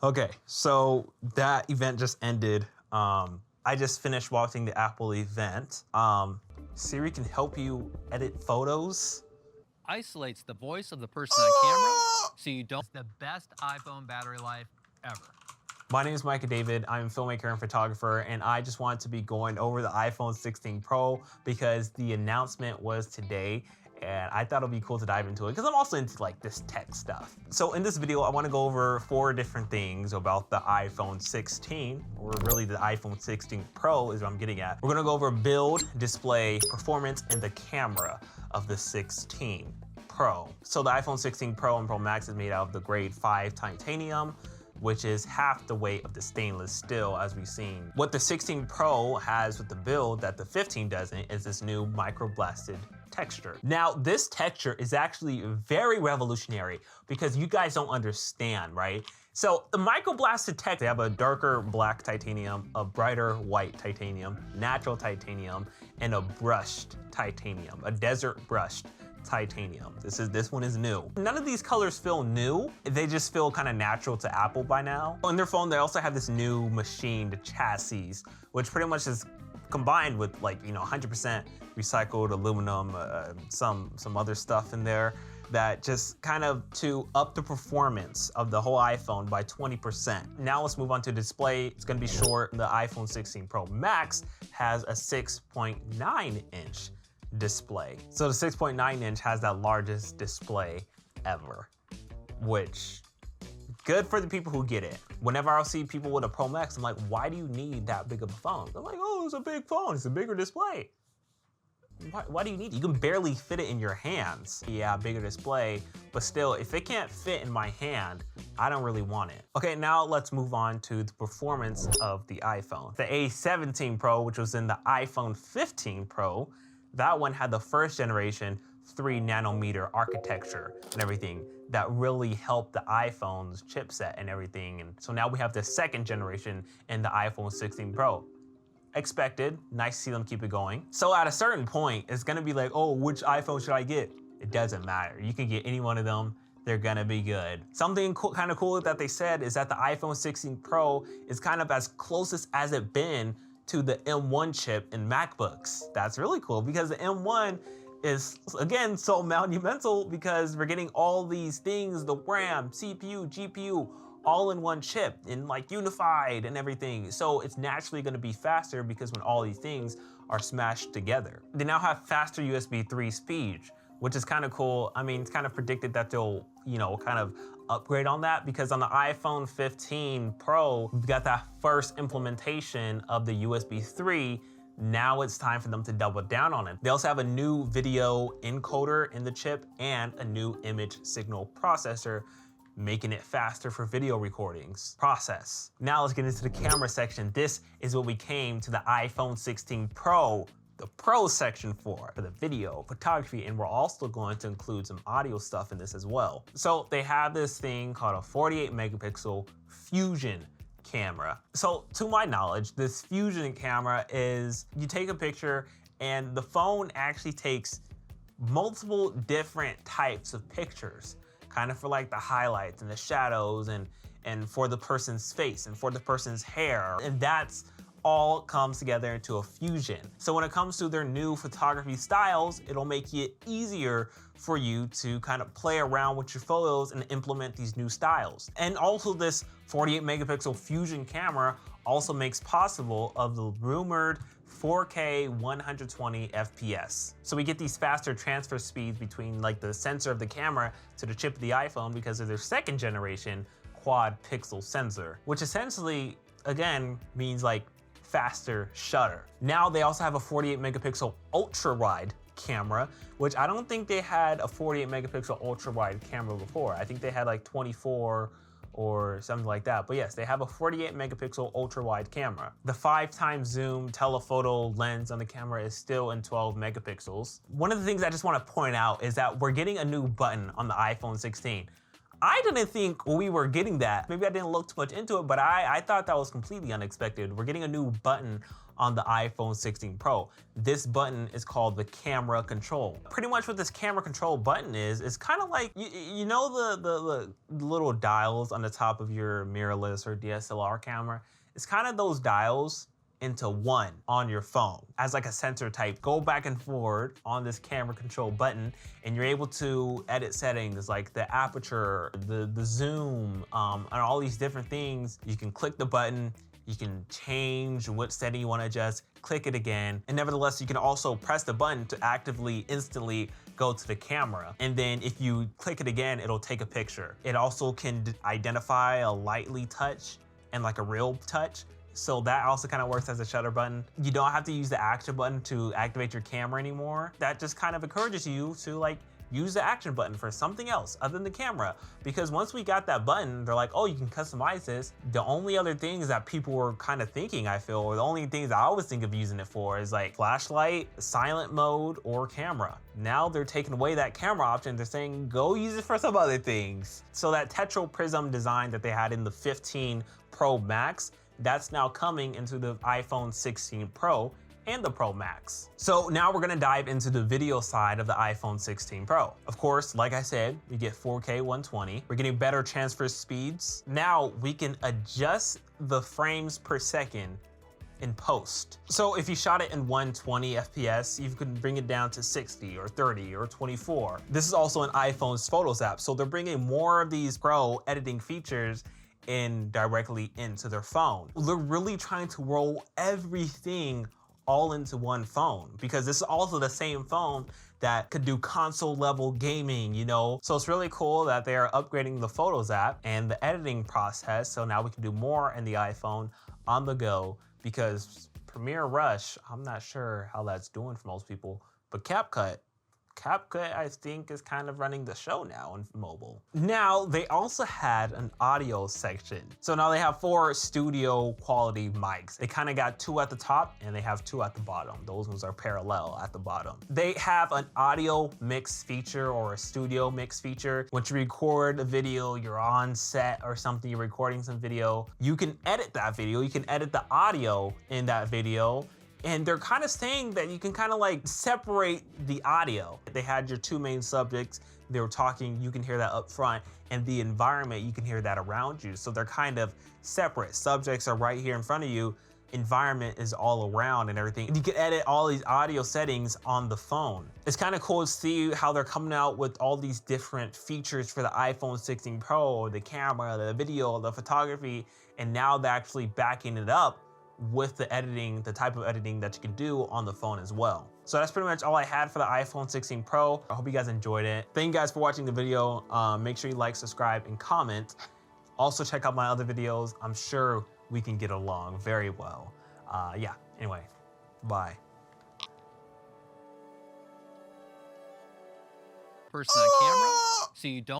Okay, so that event just ended. I just finished watching the Apple event. Siri can help you edit photos. Isolates the voice of the person on camera, so you don't. It's the best iPhone battery life ever. My name is Micah David. I'm a filmmaker and photographer, and I just wanted to be going over the iPhone 16 Pro because the announcement was today, and I thought it'd be cool to dive into it because I'm also into like this tech stuff. So in this video, I want to go over 4 different things about the iPhone 16, or really the iPhone 16 Pro is what I'm getting at. We're gonna go over build, display, performance, and the camera of the 16 Pro. So the iPhone 16 Pro and Pro Max is made out of the grade 5 titanium, which is half the weight of the stainless steel as we've seen. What the 16 Pro has with the build that the 15 doesn't is this new microblasted texture. Now, this texture is actually very revolutionary because you guys don't understand, right? So the microblasted texture, they have a darker black titanium, a brighter white titanium, natural titanium, and a brushed titanium, a desert brushed titanium. This one is new. None of these colors feel new. They just feel kind of natural to Apple by now. On their phone, they also have this new machined chassis, which pretty much is combined with 100% recycled aluminum, some other stuff in there that just kind of to up the performance of the whole iPhone by 20%. Now let's move on to display. It's gonna be short. The iPhone 16 Pro Max has a 6.9 inch display. So the 6.9 inch has that largest display ever, which good for the people who get it. Whenever I'll see people with a Pro Max, I'm like, why do you need that big of a phone? They're like, oh, it's a big phone, it's a bigger display. Why do you need it? You can barely fit it in your hands. Yeah, bigger display, but still, if it can't fit in my hand, I don't really want it. Okay, now let's move on to the performance of the iPhone. The A17 Pro, which was in the iPhone 15 Pro, that one had the first generation 3 nanometer architecture and everything that really helped the iPhone's chipset and everything. And so now we have the second generation in the iPhone 16 Pro. Expected, nice to see them keep it going. So at a certain point, it's gonna be like, oh, which iPhone should I get? It doesn't matter. You can get any one of them. They're gonna be good. Something kind of cool that they said is that the iPhone 16 Pro is kind of as closest as it been to the M1 chip in MacBooks. That's really cool because the M1 is, again, so monumental because we're getting all these things, the RAM, CPU, GPU, all in one chip and like unified and everything. So it's naturally gonna be faster because when all these things are smashed together. They now have faster USB 3 speed, which is kind of cool. I mean, it's kind of predicted that they'll, kind of upgrade on that because on the iPhone 15 Pro, we've got that first implementation of the USB 3. Now it's time for them to double down on it. They also have a new video encoder in the chip and a new image signal processor, making it faster for video recordings. Process. Now let's get into the camera section. This is what we came to the iPhone 16 Pro, the Pro section for the video, photography, and we're also going to include some audio stuff in this as well. So they have this thing called a 48 megapixel Fusion camera. So to my knowledge, this Fusion camera is, you take a picture and the phone actually takes multiple different types of pictures, kind of for like the highlights and the shadows and for the person's face and for the person's hair. And that's all comes together into a Fusion. So when it comes to their new photography styles, it'll make it easier for you to kind of play around with your photos and implement these new styles. And also this 48 megapixel Fusion camera also makes possible of the rumored 4K 120 FPS. So we get these faster transfer speeds between like the sensor of the camera to the chip of the iPhone because of their second generation quad pixel sensor, which essentially, again, means like faster shutter. Now they also have a 48 megapixel ultra wide camera, which I don't think they had a 48 megapixel ultra wide camera before. I think they had like 24 or something like that. But yes, they have a 48 megapixel ultra wide camera. The 5x zoom telephoto lens on the camera is still in 12 megapixels. One of the things I just want to point out is that we're getting a new button on the iPhone 16. I didn't think we were getting that. Maybe I didn't look too much into it, but I thought that was completely unexpected. We're getting a new button on the iPhone 16 Pro. This button is called the camera control. Pretty much what this camera control button is kind of like, you know the little dials on the top of your mirrorless or DSLR camera? It's kind of those dials into one on your phone as like a sensor type. Go back and forward on this camera control button and you're able to edit settings like the aperture, the zoom, and all these different things. You can click the button, you can change what setting you want to adjust, click it again, and nevertheless, you can also press the button to actively, instantly go to the camera. And then if you click it again, it'll take a picture. It also can identify a lightly touch and like a real touch. So that also kind of works as a shutter button. You don't have to use the action button to activate your camera anymore. That just kind of encourages you to like use the action button for something else other than the camera. Because once we got that button, they're like, oh, you can customize this. The only other things that people were kind of thinking, I feel, or the only things I always think of using it for is like flashlight, silent mode, or camera. Now they're taking away that camera option. They're saying, go use it for some other things. So that tetra prism design that they had in the 15 Pro Max, that's now coming into the iPhone 16 Pro and the Pro Max. So now we're gonna dive into the video side of the iPhone 16 Pro. Of course, like I said, we get 4K 120. We're getting better transfer speeds. Now we can adjust the frames per second in post. So if you shot it in 120 FPS, you can bring it down to 60 or 30 or 24. This is also an iPhone's Photos app. So they're bringing more of these Pro editing features directly into their phone. They're really trying to roll everything all into one phone because this is also the same phone that could do console level gaming, you know? So it's really cool that they are upgrading the Photos app and the editing process. So now we can do more in the iPhone on the go because Premiere Rush, I'm not sure how that's doing for most people, but CapCut, I think, is kind of running the show now on mobile. Now, they also had an audio section. So now they have 4 studio quality mics. They kind of got 2 at the top and they have 2 at the bottom. Those ones are parallel at the bottom. They have an audio mix feature or a studio mix feature. Once you record a video, you're on set or something, you're recording some video, you can edit that video. You can edit the audio in that video. And they're kind of saying that you can kind of like separate the audio. They had your 2 main subjects, they were talking, you can hear that up front, and the environment, you can hear that around you. So they're kind of separate. Subjects are right here in front of you, environment is all around and everything. You can edit all these audio settings on the phone. It's kind of cool to see how they're coming out with all these different features for the iPhone 16 Pro, the camera, the video, the photography, and now they're actually backing it up with the editing, the type of editing that you can do on the phone as well. So that's pretty much all I had for the iPhone 16 Pro. I hope you guys enjoyed it. Thank you guys for watching the video. Make sure you like, subscribe, and comment. Also check out my other videos. I'm sure we can get along very well. Yeah, anyway, bye. Person on camera, so you don't